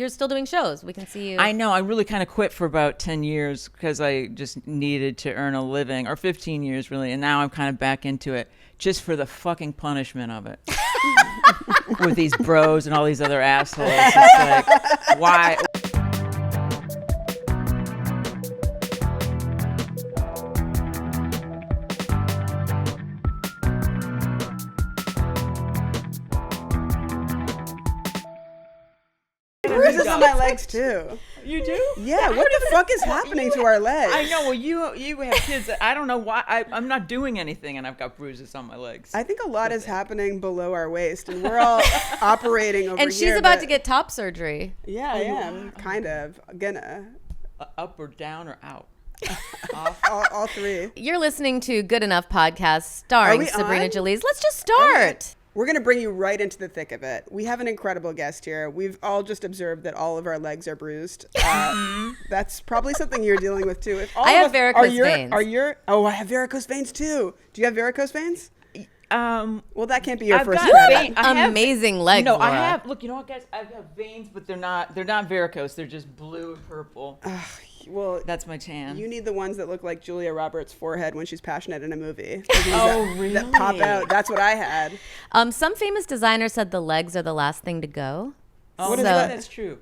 you're still doing shows. We can see you. I know. I really kind of quit for about 10 years because I just needed to earn a living, or 15 years really. And now I'm kind of back into it just for the fucking punishment of it. With these bros and all these other assholes. It's like, why? Bruises on my legs too. You do? Yeah. What the fuck is happening to our legs? I know. Well, you have kids. I don't know why. I'm not doing anything, and I've got bruises on my legs. I think a lot is happening below our waist, and we're all operating over here. And she's about to get top surgery. Yeah, I am. Kind of. Gonna. Up or down or out? all three. You're listening to Good Enough Podcast starring Sabrina Jalise. Let's just start. Okay. We're going to bring you right into the thick of it. We have an incredible guest here. We've all just observed that all of our legs are bruised. That's probably something you're dealing with too. I have varicose veins. I have varicose veins too. Do you have varicose veins? Well, that can't be your first You credit. have amazing legs, No, Laura. I have. Look, you know what, guys? I have veins, but they're not varicose. They're just blue and purple. Well, That's my tan. you need the ones that look like Julia Roberts' forehead when she's passionate in a movie. Really? That pop out. That's what I had. Some famous designer said the legs are the last thing to go. Oh, What is so that? That's true.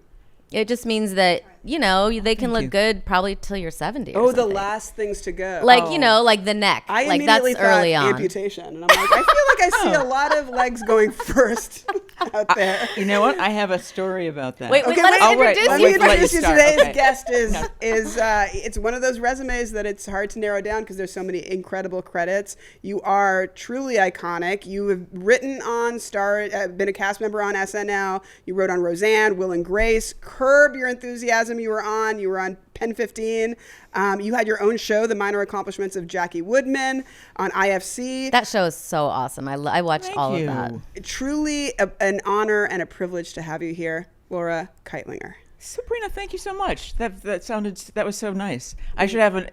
It just means that, they can look good probably till you're 70 or Oh, the something. last things to go. Like, like the neck. I like that's immediately early thought on. amputation, and I'm like, I feel like I see a lot of legs going first out there. You know what? I have a story about that. Wait, Okay, let us introduce let you me first. introduce you. Start. Today's Okay. guest is it's one of those resumes that it's hard to narrow down because there's so many incredible credits. You are truly iconic. You have written on been a cast member on SNL. You wrote on Roseanne, Will and Grace, Curb Your Enthusiasm. You were on Pen 15. You had your own show, The Minor Accomplishments of Jackie Woodman, on IFC. That show is so awesome. I watched all of that. Truly an honor and a privilege to have you here, Laura Kightlinger. Sabrina, thank you so much. That was so nice. I should have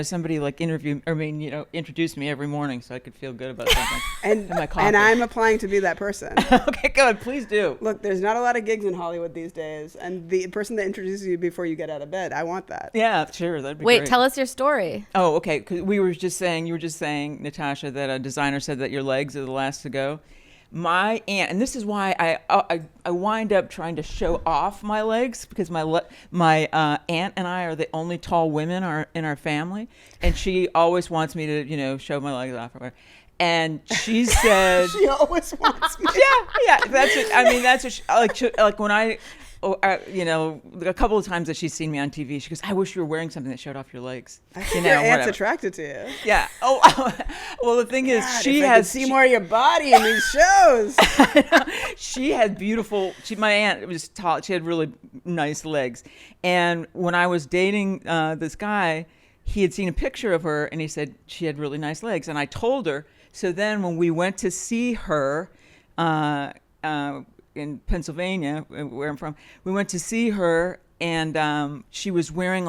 somebody like introduce me every morning so I could feel good about something. And my coffee. and I'm applying to be that person. Okay, good. Please do. Look, there's not a lot of gigs in Hollywood these days, and the person that introduces you before you get out of bed, I want that. Yeah, sure. That'd be Wait, great. tell us your story. Oh, okay. 'Cause you were just saying, Natasha, that a designer said that your legs are the last to go. My aunt, and this is why I wind up trying to show off my legs because my aunt and I are the only tall women in our family, and she always wants me to show my legs off. And she said, She always wants me. yeah, that's it. I mean, that's what like when a couple of times that she's seen me on TV, she goes, "I wish you were wearing something that showed off your legs." Your aunt's attracted to you. Yeah. Oh, well, the thing is, If I could see more of your body in these shows. She had my aunt was tall. She had really nice legs. And when I was dating this guy, he had seen a picture of her and he said she had really nice legs. And I told her. So then when we went to see her in Pennsylvania, where I'm from, we went to see her, and she was wearing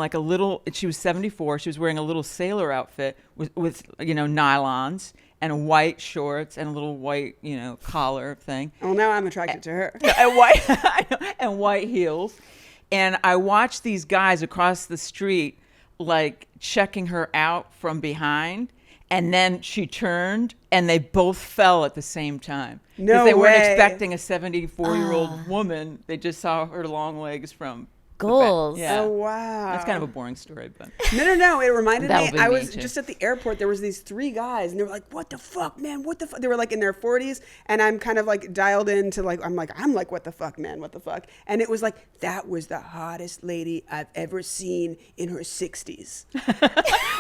she was 74. She was wearing a little sailor outfit with nylons and white shorts and a little white, collar thing. Well, now I'm attracted to her. And white heels. And I watched these guys across the street, like checking her out from behind. And then she turned, and they both fell at the same time. No they weren't way. expecting a 74-year-old woman. They just saw her long legs from Goals. Yeah. Oh, wow. That's kind of a boring story, but No. It reminded That me. would be I me was too. just at the airport. There was these three guys, and they were like, "What the fuck, man? What the fuck?" They were like in their 40s, and I'm kind of like dialed into I'm like, "What the fuck, man? What the fuck?" And it was like, that was the hottest lady I've ever seen in her 60s.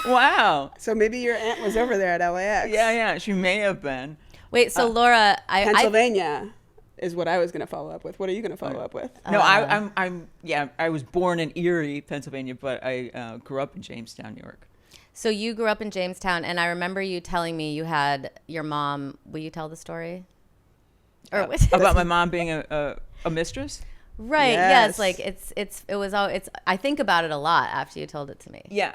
wow. So maybe your aunt was over there at LAX. Yeah, she may have been. Wait, so Laura, Pennsylvania is what I was going to follow up with. What are you going to follow up with? No, I was born in Erie, Pennsylvania, but I grew up in Jamestown, New York. So you grew up in Jamestown, and I remember you telling me you had your mom. Will you tell the story? Or About my mom being a mistress? Right. Yes. Yes. Like it's. I think about it a lot after you told it to me. Yeah.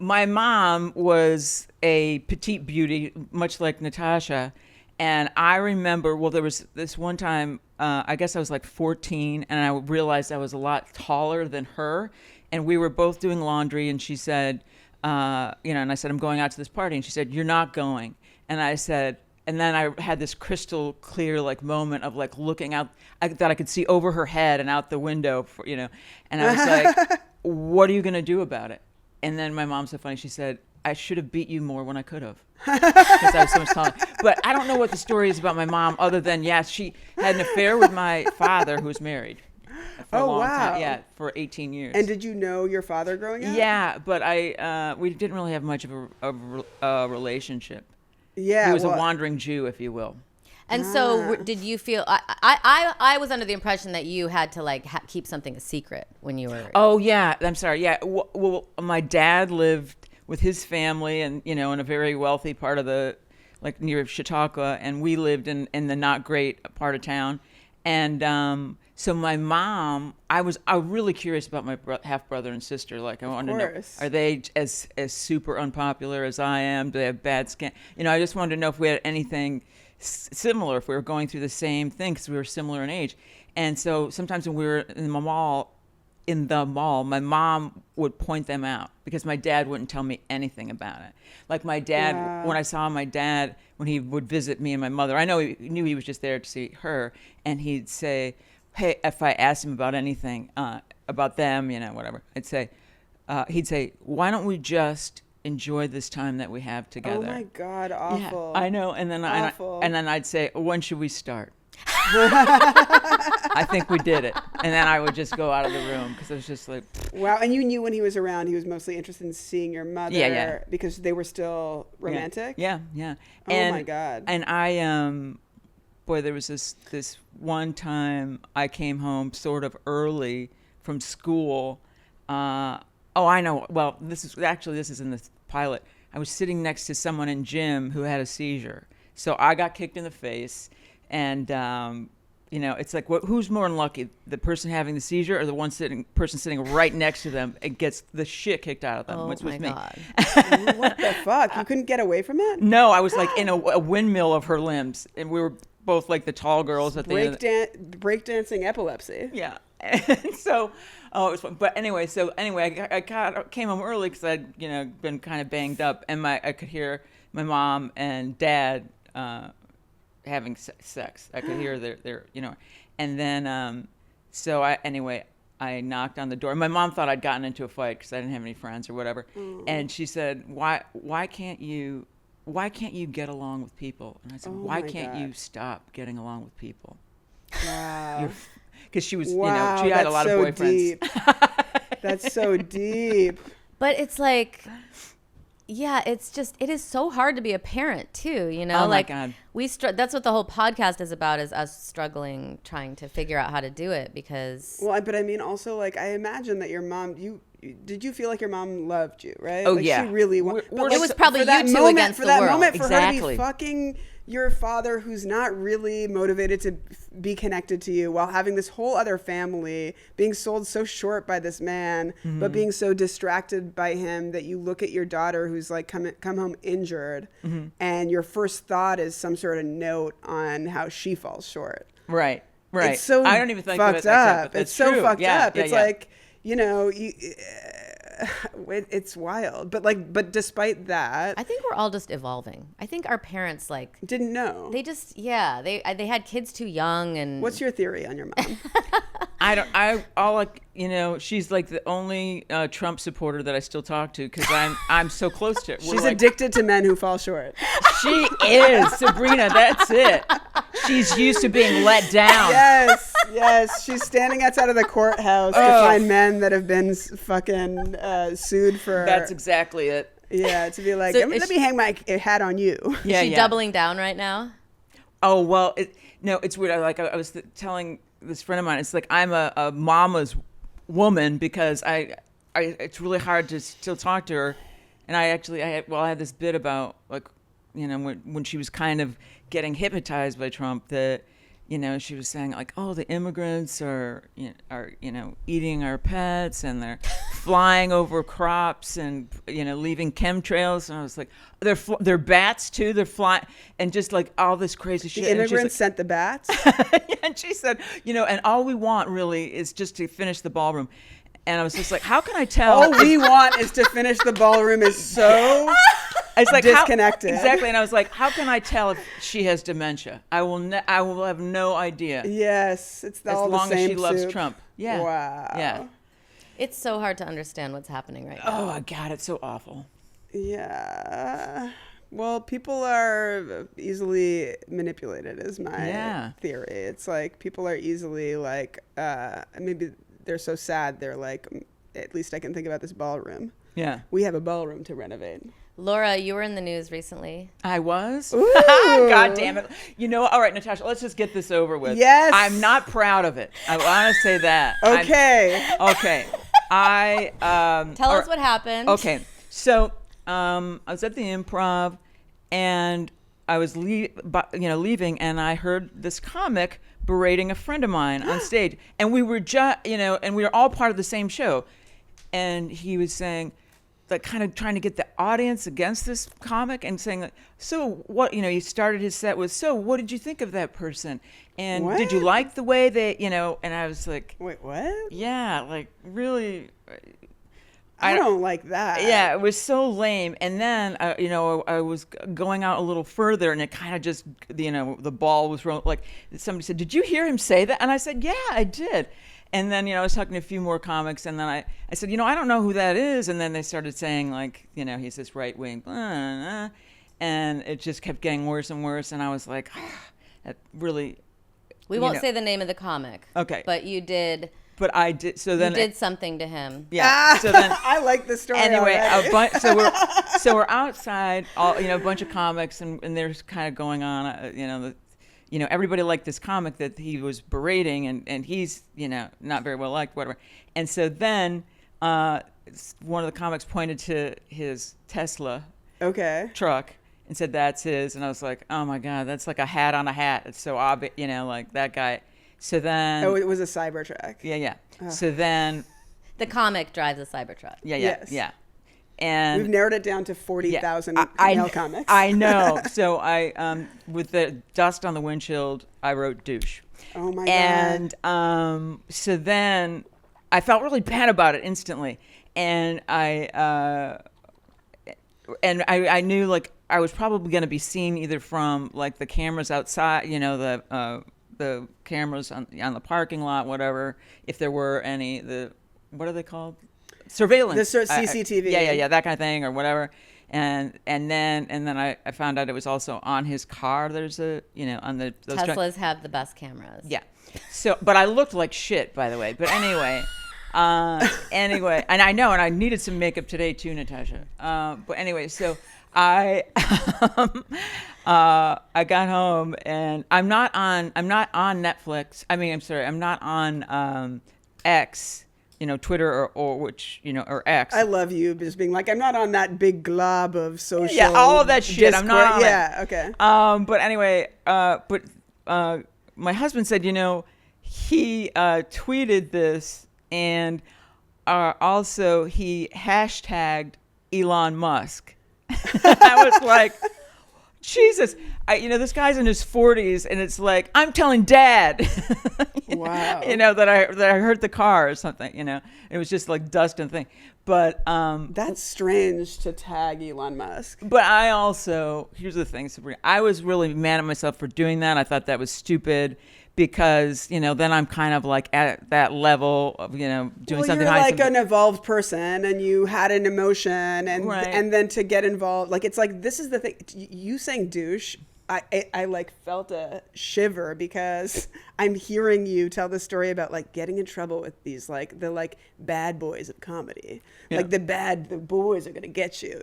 My mom was a petite beauty, much like Natasha. And I remember, there was this one time I guess I was like 14, and I realized I was a lot taller than her. And we were both doing laundry, and she said, and I said, I'm going out to this party. And she said, you're not going. And I said, and then I had this crystal clear like moment of like looking out that I could see over her head and out the window, and I was like, what are you going to do about it? And then my mom's so funny. She said, I should have beat you more when I could have. Because I was so much taller. But I don't know what the story is about my mom other than, yes, she had an affair with my father, who was married for a long time. Yeah, for 18 years. And did you know your father growing up? Yeah, but we didn't really have much of a relationship. Yeah. He was a wandering Jew, if you will. And so did you feel, I was under the impression that you had to like keep something a secret when you were. Oh, yeah. I'm sorry. Yeah. Well, my dad lived with his family and, in a very wealthy part of like near Chautauqua, and we lived in the not great part of town. And so my mom, I was really curious about my half brother and sister. Like, I wanted to know, are they as super unpopular as I am? Do they have bad skin? I just wanted to know if we had anything similar, if we were going through the same thing, because we were similar in age. And so sometimes when we were in the mall, my mom would point them out because my dad wouldn't tell me anything about it. Like my dad, when I saw my dad, when he would visit me and my mother, I know he knew he was just there to see her, and he'd say, hey, if I asked him about anything, about them, whatever, he'd say, why don't we just enjoy this time that we have together? Oh my God, awful. Yeah, I know. And then I'd say, when should we start? I think we did it. And then I would just go out of the room because it was just like, wow. And you knew when he was around, he was mostly interested in seeing your mother because they were still romantic? Yeah. Oh my God. And I, there was this one time I came home sort of early from school. I know. Well, this is in the pilot. I was sitting next to someone in gym who had a seizure. So I got kicked in the face. And, it's like, who's more unlucky, the person having the seizure or the person sitting right next to them and gets the shit kicked out of them? Oh, Which was my me. God. What the fuck? You couldn't get away from it? No, I was like in a windmill of her limbs, and we were both like the tall girls at the end. Breakdancing epilepsy. Yeah. And so, it was fun. But anyway, I came home early because I'd, been kind of banged up, and I could hear my mom and dad having sex. I could hear their and then I knocked on the door. My mom thought I'd gotten into a fight because I didn't have any friends or whatever. And she said, why can't you get along with people? And I said, why can't you stop getting along with people? Wow. Because she was, she had a lot of boyfriends. Deep. That's so deep. But it's like, yeah, it is so hard to be a parent too, Oh my God. That's what the whole podcast is about, is us struggling, trying to figure out how to do it because. Well, but I mean, also, like, I imagine that your mom, did you feel like your mom loved you, right? Oh, like, yeah. She really it was probably you two against the world. For that moment, for her to Exactly. be fucking your father, who's not really motivated to be connected to you, while having this whole other family, being sold so short by this man, but being so distracted by him that you look at your daughter who's like come home injured, and your first thought is some sort of note on how she falls short. Right. It's so I don't even think fucked of it like that, up. but It's so true. fucked up. Yeah, it's yeah. like, it's wild. But despite that, I think we're all just evolving. I think our parents didn't know. they just they had kids too young. And What's your theory on your mom? She's like the only Trump supporter that I still talk to because I'm so close to her. She's addicted to men who fall short. She is, Sabrina. That's it. She's used to being let down. Yes. She's standing outside of the courthouse to find men that have been fucking sued for. That's exactly it. Yeah, to be like, So let me hang my hat on you. Yeah, is she doubling down right now? Oh well, it's weird. I was telling this friend of mine. It's like I'm a mama's woman because it's really hard to still talk to her, and I had this bit about like when she was kind of getting hypnotized by Trump that she was saying like, oh, the immigrants are eating our pets, and they're flying over crops, and leaving chemtrails. And I was like, they're bats too. They're flying, and just like all this crazy shit. The immigrants sent the bats. Yeah, and she said, and all we want really is just to finish the ballroom. And I was just like, how can I tell? All we want is to finish the ballroom is so it's like disconnected. Exactly. And I was like, how can I tell if she has dementia? I will have no idea. Yes, it's all as long the same as she loves soup. Trump. Yeah. Wow. Yeah. It's so hard to understand what's happening right now. Oh God, it's so awful. Yeah. Well, people are easily manipulated, is my theory. It's like people are easily like, maybe they're so sad, they're like, at least I can think about this ballroom. Yeah. We have a ballroom to renovate. Laura, you were in the news recently. I was? Ooh. God damn it. All right, Natasha, let's just get this over with. Yes. I'm not proud of it. I want to say that. Okay. Okay. Tell us what happened. Okay. So I was at the Improv, and I was leaving, and I heard this comic berating a friend of mine on stage, and we were and we were all part of the same show, and he was saying, like, kind of trying to get the audience against this comic, and saying, like, so what? He started his set with, so what did you think of that person, and did you like the way they, and I was like, wait, what? Yeah, like really. I don't like that. Yeah, it was so lame. And then, I was going out a little further, and it kind of just, the ball was rolling. Like, somebody said, did you hear him say that? And I said, yeah, I did. And then, I was talking to a few more comics, and then I said, I don't know who that is. And then they started saying, like, he's this right wing, blah, blah, blah. And it just kept getting worse and worse. And I was like, that really. We won't say the name of the comic. Okay. But you did. But I did. So then you did something to him. Yeah. So then I like this story. Anyway, already. so we're outside, all a bunch of comics, and there's kind of going on, everybody liked this comic that he was berating, and he's not very well liked, whatever. And so then one of the comics pointed to his Tesla truck and said, that's his. And I was like, oh my God, that's like a hat on a hat. It's so obvious, like that guy. So then... Oh, it was a Cybertruck. Yeah. So then... The comic drives a Cybertruck. Yeah. And we've narrowed it down to 40,000 male comics. I know. So I, with the dust on the windshield, I wrote douche. Oh my God. And so then I felt really bad about it instantly. And I knew, like, I was probably going to be seen either from, like, the cameras outside, the cameras on the parking lot, whatever, if there were any, what are they called? Surveillance. The CCTV. Yeah, that kind of thing or whatever. And then I found out it was also on his car. There's on those Teslas have the best cameras. Yeah. So, but I looked like shit, by the way. But anyway, and I know, and I needed some makeup today too, Natasha. But anyway, so I got home, and I'm not on Netflix. I'm not on X, Twitter or X. I love you just being like, I'm not on that big glob of social. Yeah, all of that shit. Discord. I'm not on Yeah, okay. But anyway, my husband said, he tweeted this, and also he hashtagged Elon Musk. I was like, Jesus, this guy's in his 40s, and it's like, I'm telling Dad, wow, that I hurt the car or something. It was just like dust and thing. But that's strange to tag Elon Musk. But I also, here's the thing, Sabrina, I was really mad at myself for doing that. I thought that was stupid. Because, then I'm kind of like at that level of, doing something. You're like an evolved person, and you had an emotion, and right. And then to get involved, like, it's like, this is the thing. You saying douche, I like felt a shiver, because I'm hearing you tell the story about like getting in trouble with these, like the bad boys of comedy. Yeah. Like the boys are going to get you,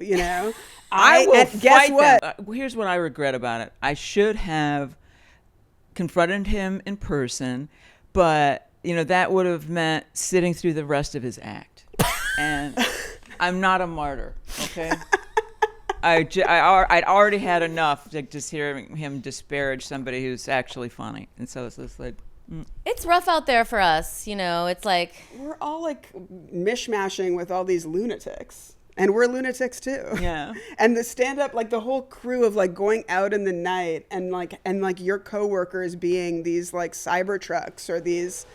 I will fight guess what? Them. Here's what I regret about it. I should have confronted him in person, but that would have meant sitting through the rest of his act, and I'm not a martyr, okay? I'd already had enough, like, just hearing him disparage somebody who's actually funny, and so it's just like. It's rough out there for us, you know. It's like we're all like mishmashing with all these lunatics, and we're lunatics too. Yeah. And the stand-up, like the whole crew of like going out in the night and like your coworkers being these like cyber trucks or these.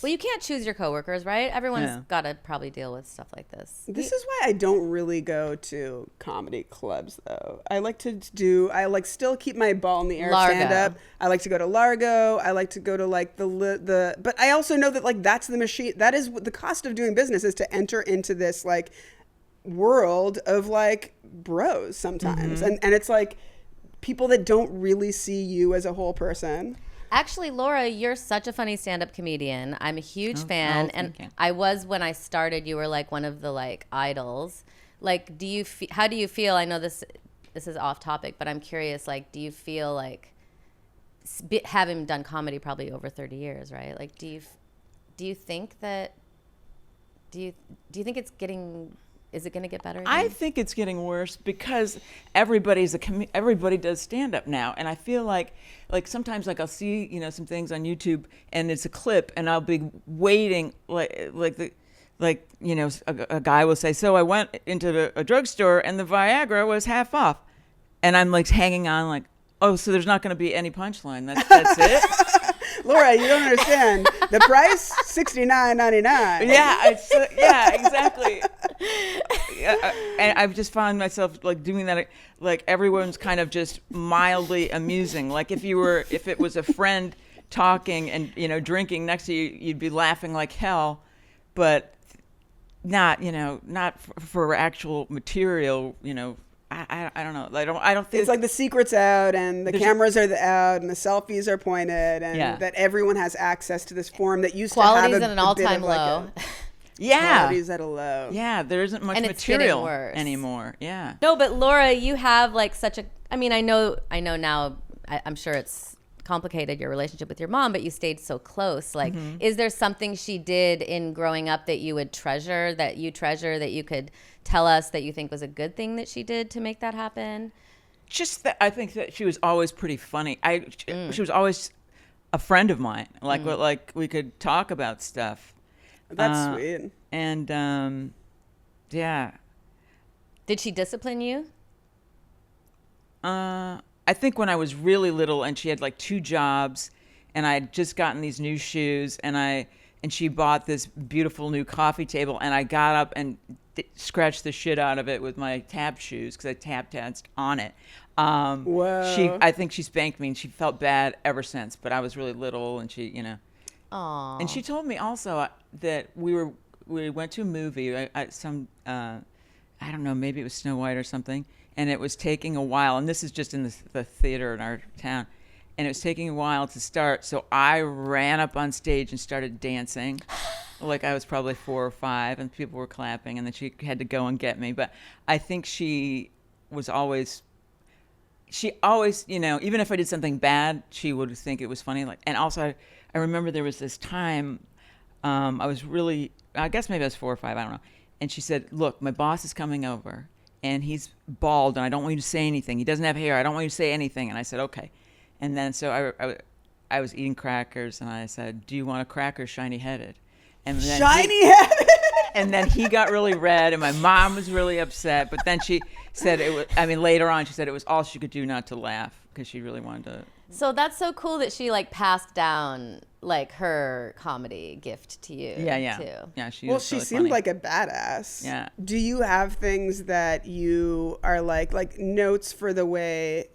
Well, you can't choose your coworkers, right? Everyone's got to probably deal with stuff like this. This is why I don't really go to comedy clubs, though. I like still keep my ball in the air stand up. I like to go to Largo. I like to go to like but I also know that like that's the machine. That is what the cost of doing business is, to enter into this like world of like bros sometimes. And it's like people that don't really see you as a whole person. Actually, Laura, you're such a funny stand-up comedian. I'm a huge fan, and I was when I started. You were like one of the like idols. Like, how do you feel? I know this is off topic, but I'm curious. Like, do you feel like having done comedy probably over 30 years, right? Like, do you think that? Do you think it's getting? Is it going to get better? I think it's getting worse because everybody does stand up now, and I feel like sometimes like I'll see some things on YouTube and it's a clip, and I'll be waiting a guy will say, so I went into a drugstore and the Viagra was half off, and I'm like hanging on like, oh, so there's not going to be any punchline. That's it. Laura, you don't understand. The price, $69.99. Yeah, exactly. And I've just found myself like doing that. Like everyone's kind of just mildly amusing. Like if it was a friend talking and drinking next to you, you'd be laughing like hell, but not for actual material. I don't know. I don't think it's like the secret's out and the cameras are out and the selfies are pointed and that everyone has access to this form that used quality's to have at an all-time low. Quality's at a low. Yeah, there isn't much and material anymore. Yeah. No, but Laura, you have like such a. I mean, I know now. I'm sure it's complicated, your relationship with your mom, but you stayed so close. Like, is there something she did in growing up that you would treasure, that you could tell us that you think was a good thing that she did to make that happen? Just that I think that she was always pretty funny. She was always a friend of mine. Like we could talk about stuff. That's sweet. And yeah. Did she discipline you? I think when I was really little and she had like 2 jobs and I had just gotten these new shoes and she bought this beautiful new coffee table and I got up and scratched the shit out of it with my tap shoes because I tap danced on it. Whoa. I think she spanked me and she felt bad ever since, but I was really little and she, Aww. And she told me also that we went to a movie, I don't know, maybe it was Snow White or something, and it was taking a while, and this is just in the theater in our town, and it was taking a while to start, so I ran up on stage and started dancing, like I was probably 4 or 5, and people were clapping, and then she had to go and get me, but I think she always, even if I did something bad, she would think it was funny, and also I remember there was this time, I guess maybe I was 4 or 5, I don't know. And she said, look, my boss is coming over and he's bald and I don't want you to say anything. He doesn't have hair. I don't want you to say anything. And I said, okay. And then so I was eating crackers and I said, do you want a cracker shiny headed? And then shiny headed? And then he got really red and my mom was really upset. But then she said later on, she said it was all she could do not to laugh because she really wanted to. So that's so cool that she like passed down like her comedy gift to you. Yeah. Too. Yeah, she really seemed funny. like a badass. Yeah. Do you have things that you are like notes for the way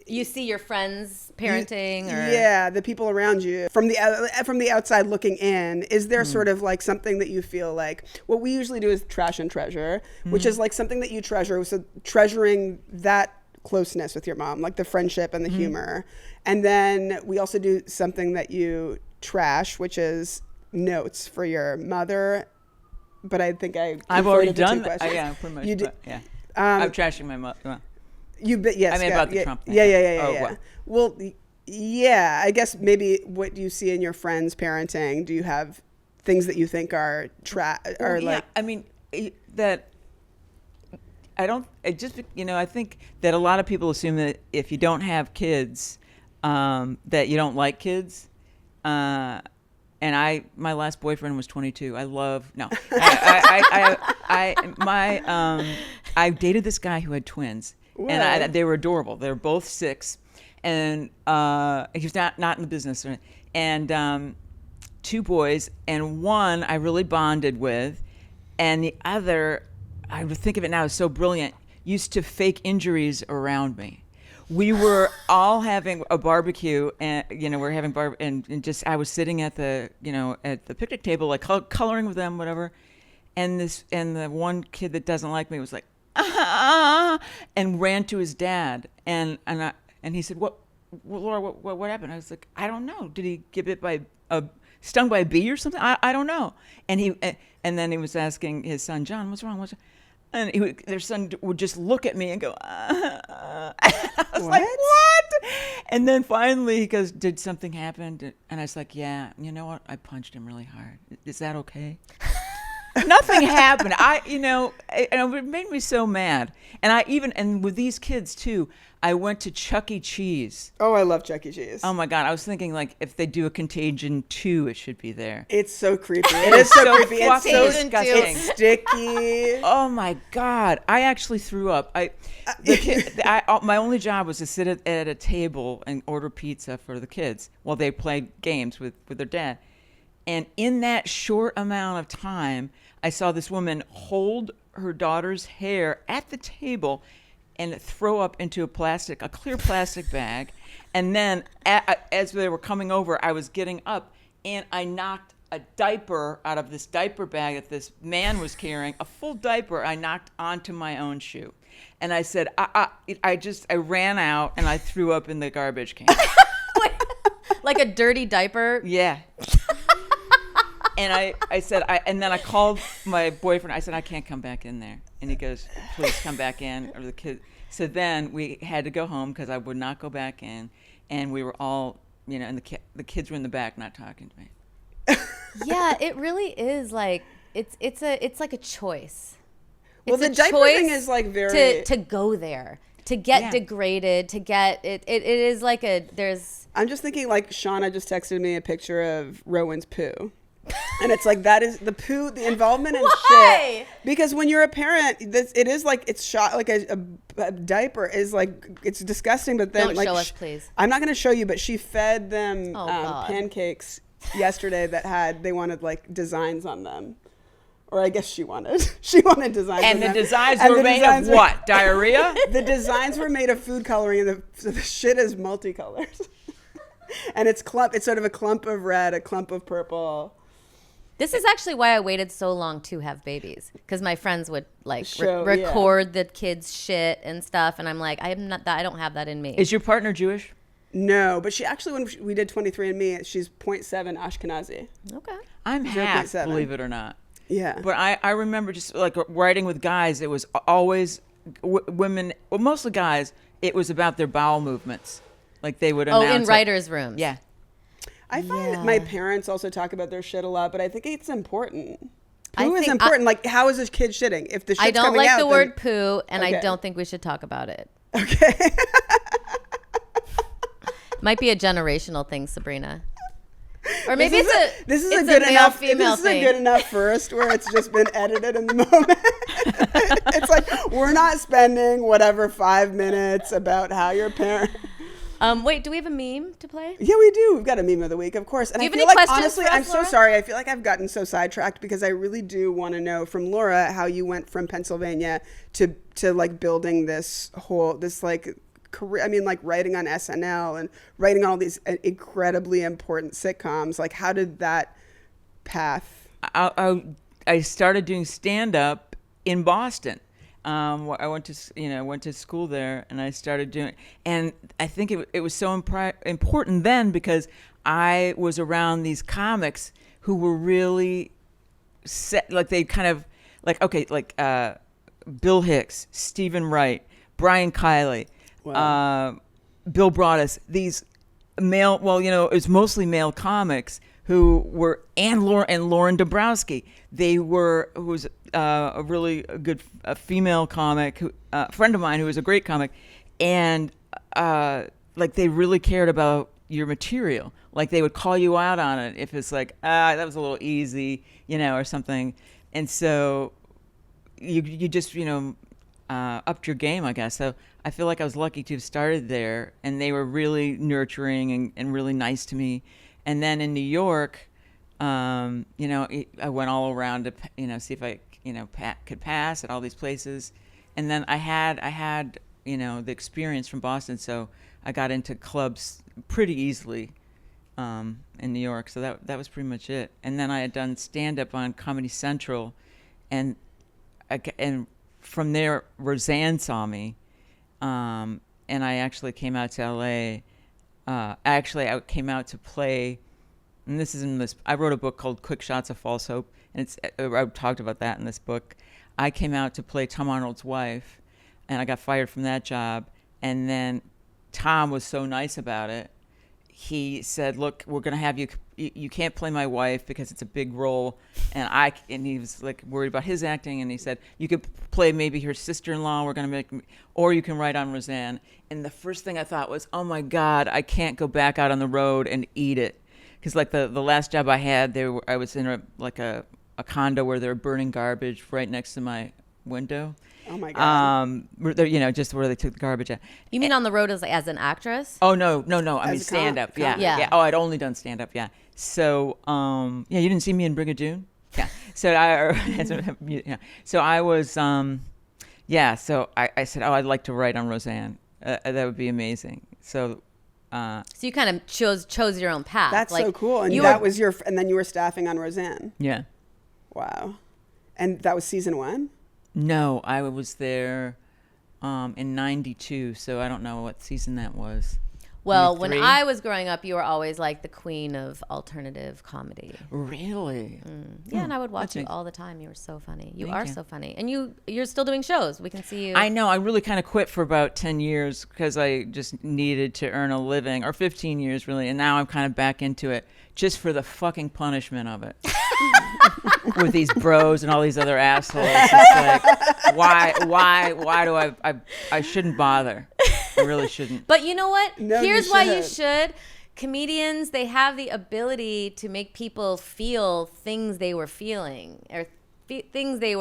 you see your friends parenting or yeah, the people around you from the outside looking in? Is there sort of like something that you feel like what we usually do is trash and treasure, which is like something that you treasure, so treasuring that closeness with your mom, like the friendship and the humor. And then we also do something that you trash, which is notes for your mother. But I think I've already done that. Yeah, pretty much. You did, yeah. I'm trashing my mother. Yes. I mean about the Trump thing. Yeah. Well, yeah. I guess maybe what you see in your friends' parenting. Do you have things that you think are like? I mean that. I think that a lot of people assume that if you don't have kids, that you don't like kids. And my last boyfriend was 22. I dated this guy who had twins. Whoa. And they were adorable. They were both 6, and he was not in the business. And 2 boys, and one I really bonded with, and the other, I would think of it now, is so brilliant, used to fake injuries around me. We were all having a barbecue, and we're having and just I was sitting at the picnic table, like coloring with them, whatever. And the one kid that doesn't like me was like, and ran to his dad, and he said, Laura, what happened? I was like, I don't know. Did he get bit by stung by a bee or something? I don't know. And then he was asking his son, John, what's wrong? And their son would just look at me and go, I was like, what? And then finally he goes, did something happen? And I was like, yeah, you know what? I punched him really hard. Is that okay? Nothing happened. It made me so mad. And with these kids too, I went to Chuck E. Cheese. Oh, I love Chuck E. Cheese. Oh my God. I was thinking, like, if they do a Contagion 2, it should be there. It's so creepy. It is so creepy. It's so disgusting. It's sticky. Oh my God. I actually threw up. My only job was to sit at a table and order pizza for the kids while they played games with their dad. And in that short amount of time, I saw this woman hold her daughter's hair at the table and throw up into a clear plastic bag. And then as they were coming over, I was getting up and I knocked a diaper out of this diaper bag that this man was carrying, a full diaper I knocked onto my own shoe. And I said, I ran out and I threw up in the garbage can. Like a dirty diaper? Yeah. And I said, and then I called my boyfriend. I said, I can't come back in there. And he goes, please come back in. Or the kid. So then we had to go home because I would not go back in. And we were all, and the kids were in the back not talking to me. Yeah, it really is like, it's like a choice. Well, the diaper thing is like very... To go there, to get degraded, to get... It is like there's... I'm just thinking, like, Shauna just texted me a picture of Rowan's poo. And it's like, that is the poo, the involvement in shit. Because when you're a parent, it is like, it's shot like a diaper is like, it's disgusting. But then, don't like, show us, please. I'm not going to show you, but she fed them pancakes yesterday they wanted like designs on them. Or I guess she wanted designs. And the designs were made of what? Diarrhea? The designs were made of food coloring, and so the shit is multicolors. And it's sort of a clump of red, a clump of purple. This is actually why I waited so long to have babies, because my friends would like record the kids' shit and stuff, and I'm like, I don't have that in me. Is your partner Jewish? No, but she actually, when we did 23andMe, she's 0.7 Ashkenazi. Okay, I'm half, believe it or not. Yeah, but I remember just like writing with guys, it was always women, well, mostly guys. It was about their bowel movements, like they would announce in writers' rooms. Yeah. I find my parents also talk about their shit a lot, but I think it's important. Poo is important. Like, how is this kid shitting? If the shit's I don't coming like out, the word poo, and I don't think we should talk about it. Okay. Might be a generational thing, Sabrina. Or maybe this is a good enough first where it's just been edited in the moment. It's like, we're not spending whatever 5 minutes about how your parent... Wait, do we have a meme to play? Yeah, we do. We've got a meme of the week, of course. And do you I have feel any like, honestly, for us, I'm so sorry. I feel like I've gotten so sidetracked because I really do want to know from Laura how you went from Pennsylvania to like building this like career. I mean, like writing on SNL and writing on all these incredibly important sitcoms. Like, how did that path? I started doing stand-up in Boston. I went to school there, and I started doing, and I think it was so important then because I was around these comics who were really set, like they kind of like, okay, like Bill Hicks, Stephen Wright, Brian Kiley, Bill Broaddus, these male, well, it was mostly male comics and Lauren Dombrowski. Who was a really good female comic, a friend of mine who was a great comic, and like they really cared about your material. Like they would call you out on it if it's like, that was a little easy, or something. And so you just, upped your game, I guess. So I feel like I was lucky to have started there, and they were really nurturing and really nice to me. And then in New York, I went all around to, see if I, could pass at all these places. And then I had, the experience from Boston. So I got into clubs pretty easily in New York. So that was pretty much it. And then I had done stand-up on Comedy Central. And from there, Roseanne saw me. And I actually came out to L.A. I came out to play, and this is in this. I wrote a book called Quick Shots of False Hope, and I talked about that in this book. I came out to play Tom Arnold's wife, and I got fired from that job. And then Tom was so nice about it. He said, "Look, we're gonna have you. You can't play my wife because it's a big role." And he was like worried about his acting, and he said, "You could play maybe her sister-in-law. We're gonna or you can write on Roseanne." And the first thing I thought was, "Oh my God, I can't go back out on the road and eat it," because like the last job I had, I was in a condo where they were burning garbage right next to my window. Oh my God. Just where they took the garbage out. You mean on the road as an actress? Oh no. I mean stand up. Yeah. Oh, I'd only done stand up. Yeah. So you didn't see me in Brigadoon? Yeah. So So I was So I said, "Oh, I'd like to write on Roseanne. That would be amazing." So you kind of chose your own path. That's so cool. And and then you were staffing on Roseanne. Yeah. Wow. And that was season 1? No, I was there in 92, so I don't know what season that was. Well, when I was growing up, you were always like the queen of alternative comedy. Really? Yeah, and I would watch you all the time. You were so funny. You are so funny. And you're still doing shows. We can see you. I know. I really kind of quit for about 10 years because I just needed to earn a living, or 15 years really, and now I'm kind of back into it just for the fucking punishment of it. With these bros and all these other assholes. It's like, why do I shouldn't bother. I really shouldn't. But you know what? No, here's why you should. Comedians, they have the ability to make people feel things they were feeling, or things they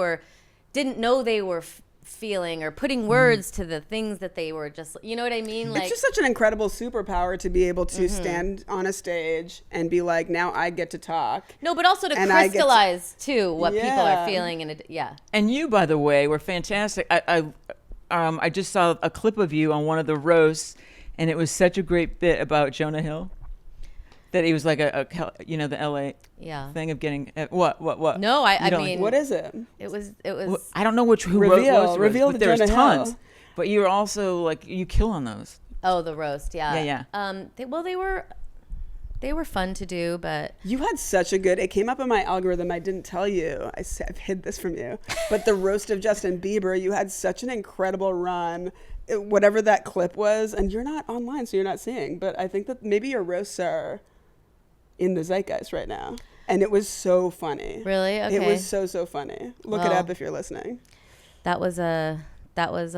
didn't know they were feeling, or putting words to the things that they were just, you know what I mean? Like, it's just such an incredible superpower to be able to stand on a stage and be like, now I get to talk. No, but also to crystallize too what people are feeling. And you, by the way, were fantastic. I just saw a clip of you on one of the roasts, and it was such a great bit about Jonah Hill. That he was like the LA thing of getting what? No, I mean, what is it? It was. I don't know who wrote most. Reveal but the there's Jonah tons. Hill. But you were also like you kill on those. Oh, the roast, yeah. Yeah. They were fun to do, but you had such a good. It came up in my algorithm. I didn't tell you. I've hid this from you. But the roast of Justin Bieber, you had such an incredible run. Whatever that clip was, and you're not online, so you're not seeing. But I think that maybe your roasts are in the zeitgeist right now, and it was so funny. Really? Okay. It was so funny. Look it up if you're listening. That was a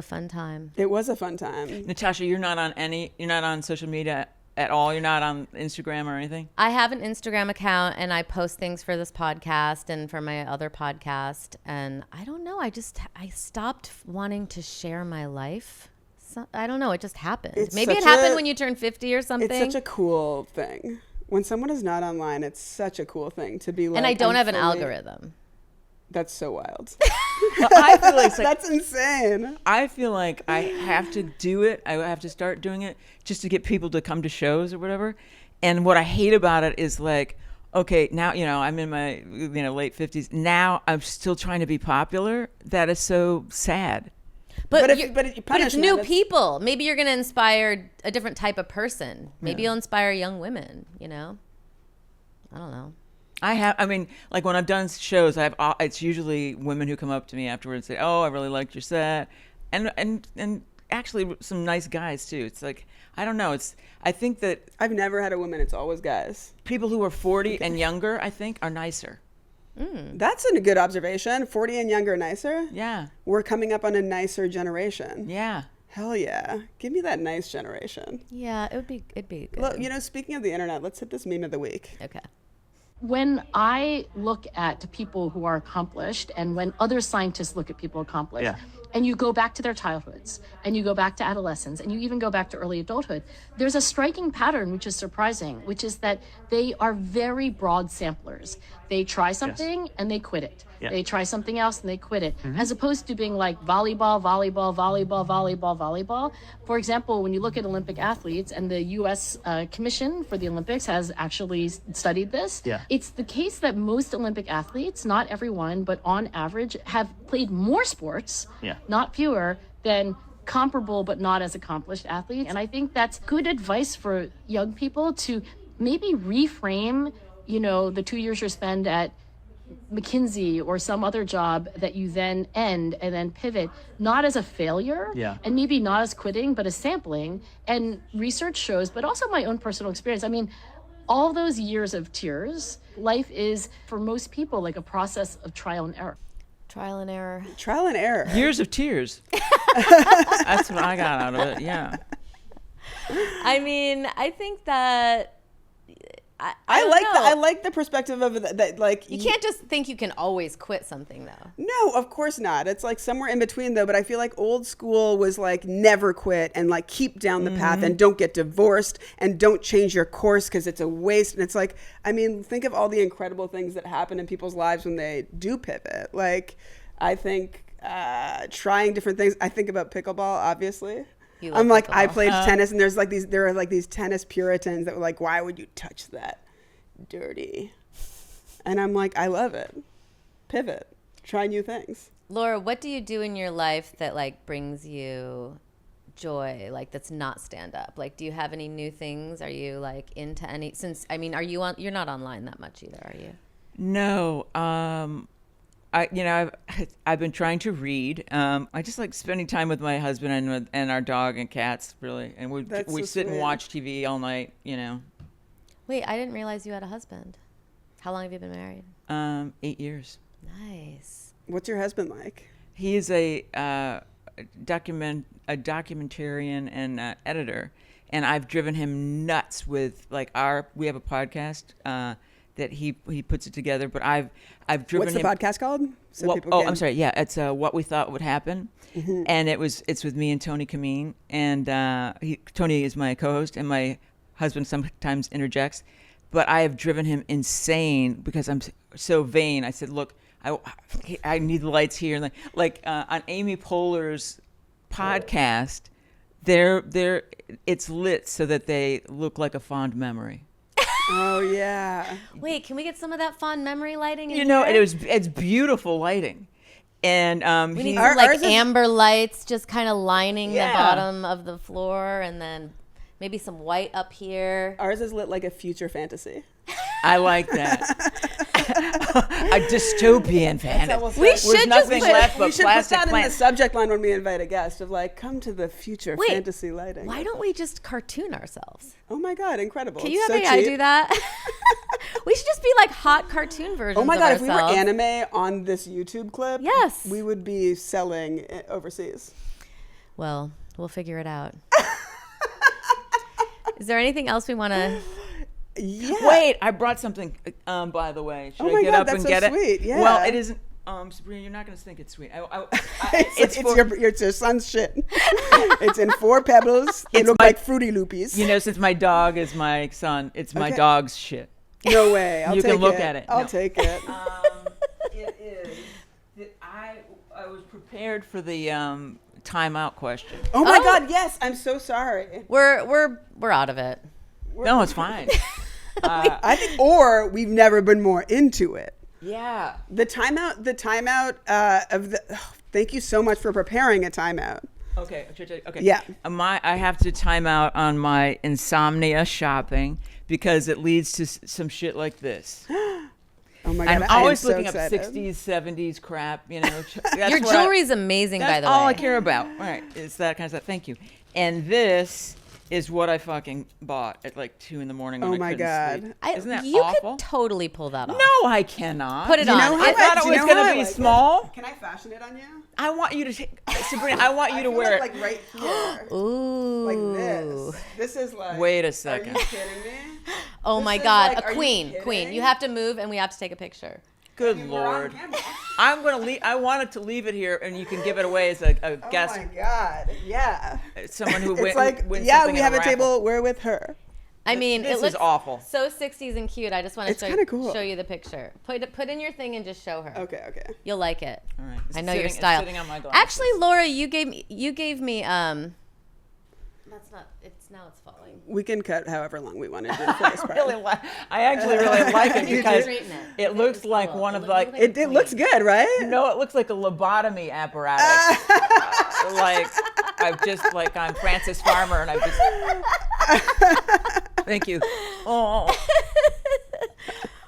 fun time. It was a fun time. Natasha, you're not on social media at all. You're not on Instagram or anything. I have an Instagram account, and I post things for this podcast and for my other podcast. And I don't know. I stopped wanting to share my life. So, I don't know. It just happened. Maybe it happened when you turn 50 or something. It's such a cool thing. When someone is not online, it's such a cool thing to be like. And I don't have an algorithm. That's so wild. Well, I feel like that's insane. I feel like I have to do it. I have to start doing it just to get people to come to shows or whatever. And what I hate about it is like, okay, now, I'm in my, late 50s. Now I'm still trying to be popular. That is so sad. But it's new people. Maybe you're going to inspire a different type of person. Maybe you'll inspire young women, I don't know. I mean, like when I've done shows, it's usually women who come up to me afterwards and say, "Oh, I really liked your set." And actually some nice guys too. It's like, I don't know. I think that I've never had a woman. It's always guys. people who are 40 and younger, I think, are nicer. That's a good observation. 40 and younger, nicer. Yeah. We're coming up on a nicer generation. Yeah. Hell yeah. Give me that nice generation. Yeah, it'd be good. Look, speaking of the internet, let's hit this meme of the week. Okay. When I look at people who are accomplished and when other scientists look at people accomplished, and you go back to their childhoods and you go back to adolescence and you even go back to early adulthood, there's a striking pattern which is surprising, which is that they are very broad samplers. They try something and they quit it. Yeah. They try something else and they quit it, as opposed to being like volleyball, volleyball, volleyball, volleyball, volleyball. For example, when you look at Olympic athletes, and the U.S. Commission for the Olympics has actually studied this, it's the case that most Olympic athletes, not everyone, but on average, have played more sports, not fewer, than comparable but not as accomplished athletes. And I think that's good advice for young people to maybe reframe, the 2 years you spend at McKinsey or some other job that you then end and then pivot, not as a failure and maybe not as quitting, but as sampling. And research shows, but also my own personal experience. I mean, all those years of tears, life is for most people like a process of trial and error. Trial and error. Trial and error. Years of tears. That's what I got out of it. Yeah. I mean, I think that I like the perspective of that. Like, you can't just think you can always quit something, though. No, of course not. It's like somewhere in between, though. But I feel like old school was like never quit and like keep down the path and don't get divorced and don't change your course because it's a waste. And it's like, I mean, think of all the incredible things that happen in people's lives when they do pivot. Like, I think trying different things. I think about pickleball, obviously. I'm like, I played tennis, and there are these tennis puritans that were like, why would you touch that? Dirty. And I'm like, I love it. Pivot. Try new things. Laura, what do you do in your life that like brings you joy, like that's not stand up? Like, do you have any new things? Are you like into any, you're not online that much either, are you? No. I've been trying to read. I just like spending time with my husband and our dog and cats, really. And we sit and watch TV all night, Wait, I didn't realize you had a husband. How long have you been married? 8 years. Nice. What's your husband like? He is a documentarian and editor, and I've driven him nuts with like we have a podcast that he puts it together, but I've driven him. What's the podcast called? I'm sorry. Yeah, it's What We Thought Would Happen, and it's with me and Tony Kameen, and Tony is my co-host, and my husband sometimes interjects, but I have driven him insane because I'm so vain. I said, look, I need the lights here, and like on Amy Poehler's podcast, it's lit so that they look like a fond memory. Oh yeah. Wait, can we get some of that fond memory lighting? It's beautiful lighting, and we need some amber lights just kind of lining the bottom of the floor, and then maybe some white up here. Ours is lit like a future fantasy. I like that. A dystopian fantasy. We should put that in the subject line when we invite a guest of like, come to the future fantasy lighting. Why don't we just cartoon ourselves? Oh my God, incredible. Can you have AI do that? We should just be like hot cartoon versions of ourselves. If we were anime on this YouTube clip, yes, we would be selling overseas. Well, we'll figure it out. Is there anything else we want to... Yeah. Wait, I brought something, by the way. Should I get up and get it? Sweet. Yeah. Well, it isn't. Sabrina, you're not going to think it's sweet. It's your son's shit. It's in 4 pebbles. They look like Fruity Loopies. Since my dog is my son, it's my dog's shit. No way. You can look at it. I'll take it. It is. I was prepared for the timeout question. Oh my God! Yes, I'm so sorry. We're out of it. No, it's fine. I think, or we've never been more into it. Yeah. The timeout of the. Oh, thank you so much for preparing a timeout. Okay. Yeah. I have to time out on my insomnia shopping because it leads to some shit like this. Oh my God, I'm always so looking excited. up 60s, 70s crap, you know. Your jewelry is amazing, by the way. That's all I care about. All right, it's that kind of stuff. Thank you. And this is what I fucking bought at like 2 a.m. when Oh I my couldn't God. sleep. I, Isn't that you awful? could totally pull that off. No, I cannot. Put it on. Know how I thought do it you was know going how to I be like small. It? Can I fashion it on you? I want you to take, Sabrina, I want you to feel wear like right here. Ooh. Like this. This is like. Wait a second. Are you kidding me? Oh This my is God, like, a are you queen. kidding? You have to move, and we have to take a picture. Good We're on Lord. camera. I'm going to leave. I wanted to leave it here, and you can give it away as a guest. Oh my God. Yeah. Someone who It's wins we something have in a raffle. table. We're with her. I mean, This it looks is awful. so 60s and cute. I just want It's to kinda cool. show you the picture. Put in your thing and just show her. Okay. You'll like it. All right. It's I know your sitting- style. It's sitting on my glasses. Actually, Laura, you gave me that's not. It's falling. We can cut however long we want to do for this part. I actually really like it You because straighten it. it looks like cool. one It of looks like like It looks good, right? no, it looks like a lobotomy apparatus. Like I'm Francis Farmer and I just thank you. Oh.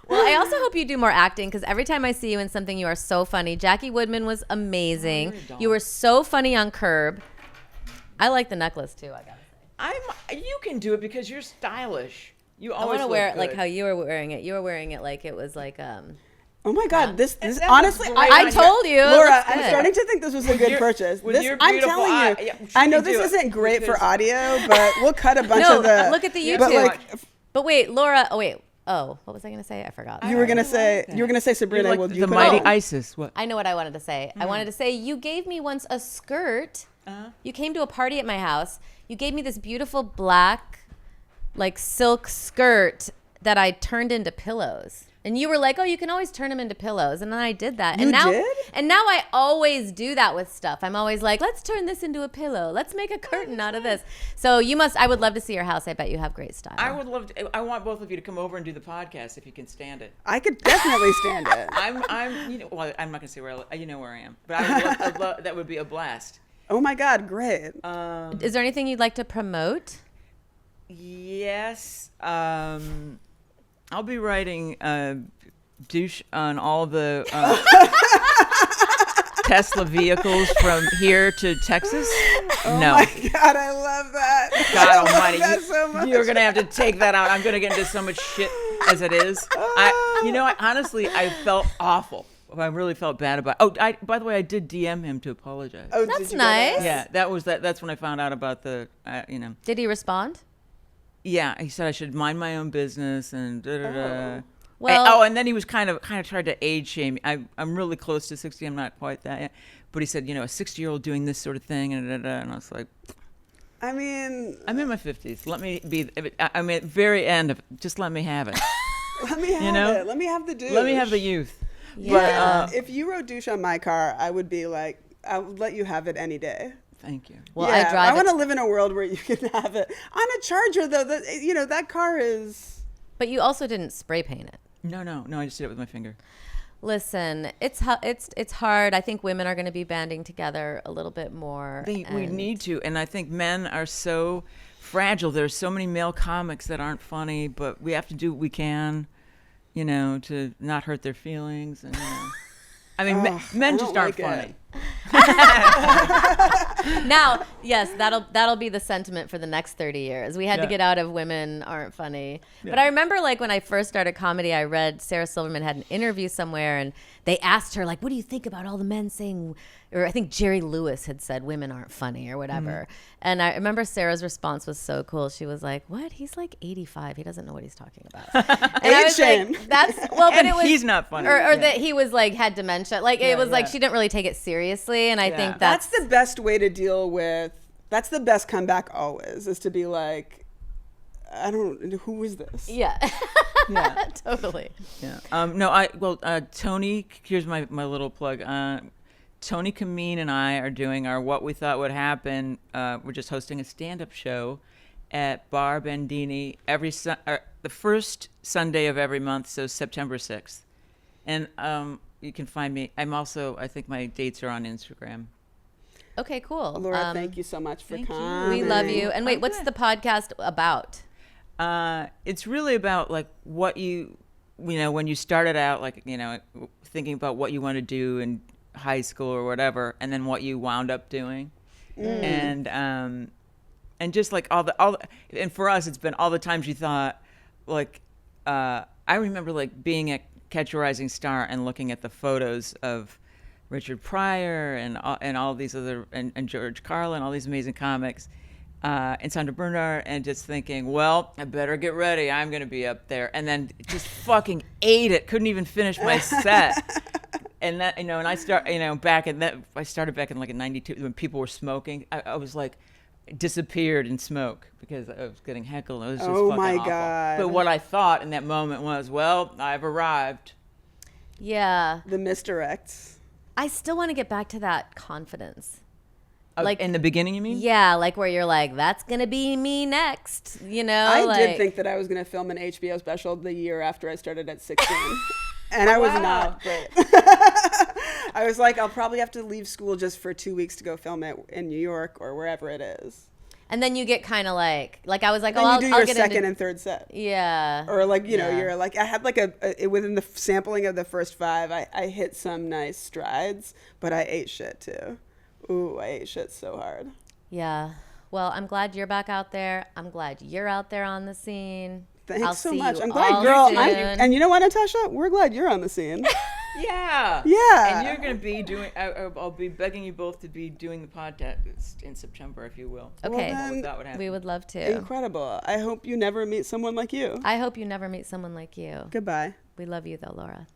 Well, I also hope you do more acting because every time I see you in something, you are so funny. Jackie Woodman was amazing. You were so funny on Curb. I like the necklace too. I gotta say. You can do it because you're stylish. You I always want to look wear it good. like how you were wearing it. You were wearing it like it was like Oh my God, this that was honestly, great. I told you. it Laura, looks I'm good. starting to think this was a good purchase. with This, your I'm beautiful telling eye- you, yeah, she I know can do this it isn't great for because- audio, but we'll cut a bunch No, of the. look at the But YouTube. like, But wait, Laura. Oh wait. Oh, what was I gonna say? I forgot. you were gonna say, You're Sabrina, like will you the put mighty on? ISIS. What? I know what I wanted to say. I wanted to say you gave me once a skirt. You came to a party at my house. You gave me this beautiful black, like silk skirt that I turned into pillows. And you were like, "Oh, you can always turn them into pillows." And then I did that. You and now, did? And now I always do that with stuff. I'm always like, "Let's turn this into a pillow. Let's make a curtain out of this." So you must. I would love to see your house. I bet you have great style. I would love to. I want both of you to come over and do the podcast if you can stand it. I could definitely stand it. I'm, you know, well, I'm not gonna say where you know where I am, but I'd love that would be a blast. Oh my God, great. Is there anything you'd like to promote? Yes, I'll be writing douche on all the Tesla vehicles from here to Texas. Oh no. my God, I love that. God I love almighty, that so much. you're going to have to take that out. I'm going to get into so much shit as it is. Honestly, I felt awful. I really felt bad about by the way, I did DM him to apologize. Oh, That's did you nice. get Yeah, that's when I found out about the, Did he respond? Yeah, he said I should mind my own business and da-da-da. Well- and then he was kind of tried to age shame me. I'm really close to 60. I'm not quite that yet. But he said, a 60-year-old doing this sort of thing, and da-da-da. And I was like, I mean, I'm in my 50s. Let me be. I'm at the very end of it. Just let me have it. let me have it. Let me have the douche. Let me have the youth. Yeah. But, If you wrote douche on my car, I would be like, I would let you have it any day. thank you. Well, Yeah, I drive. I want to live in a world where you can have it on a Charger, though. That car is. But you also didn't spray paint it. No. I just did it with my finger. Listen, it's hard. I think women are going to be banding together a little bit more. We and- need to, and I think men are so fragile. There's so many male comics that aren't funny, but we have to do what we can, to not hurt their feelings. And I mean, men just aren't funny. Now, yes, that'll be the sentiment for the next 30 years. We had to get out of women aren't funny. Yeah. But I remember like when I first started comedy, I read Sarah Silverman had an interview somewhere and they asked her like, what do you think about all the men saying, or I think Jerry Lewis had said women aren't funny or whatever. And I remember Sarah's response was so cool. She was like, what? He's like 85. He doesn't know what he's talking about. And I was shame. like, that's, well, but And it was. he's not funny. Or that he was like, had dementia. Like it was like, yeah. she didn't really take it seriously. And I think That's the best way to deal with. That's the best comeback always, is to be like, who is this? Yeah. Yeah. Totally. Yeah. Tony, here's my little plug. Tony Kameen and I are doing our What We Thought Would Happen. We're just hosting a stand-up show at Bar Bandini the first Sunday of every month, so September 6th. And you can find me. I think my dates are on Instagram. Okay, cool. Laura, thank you so much for thank you. coming. We love you. And wait, Oh, what's good. the podcast about? It's really about like what you when you started out, like, thinking about what you want to do in high school or whatever, and then what you wound up doing, and just like and for us, it's been all the times you thought, like, I remember like being at Catch a Rising Star and looking at the photos of Richard Pryor and all these other and George Carlin, all these amazing comics, and Sandra Bernard, and just thinking, well, I better get ready. I'm going to be up there, and then just fucking ate it. Couldn't even finish my set. And that, and I started back in like in '92 when people were smoking. I was like disappeared in smoke because I was getting heckled. It was just fucking awful. God. But what I thought in that moment was, well, I've arrived. Yeah. The misdirects. I still want to get back to that confidence. Like in the beginning, you mean? Yeah, like where you're like, that's going to be me next, I did think that I was going to film an HBO special the year after I started at 16. And I was not. I was like, I'll probably have to leave school just for 2 weeks to go film it in New York or wherever it is. And then you get kind of like I was like, then I'll do I'll your get second and third set. Yeah. Or like, you're like, I had like within the sampling of the first 5, I hit some nice strides, but I ate shit too. Ooh, I ate shit so hard. Yeah. Well, I'm glad you're back out there. I'm glad you're out there on the scene. Thanks so much. I'm glad, girl. And you know what, Natasha? We're glad you're on the scene. Yeah. Yeah. And you're going to be doing, I'll be begging you both to be doing the podcast in September, if you will. Okay. Well, we would love to. Incredible. I hope you never meet someone like you. I hope you never meet someone like you. Goodbye. We love you though, Laura.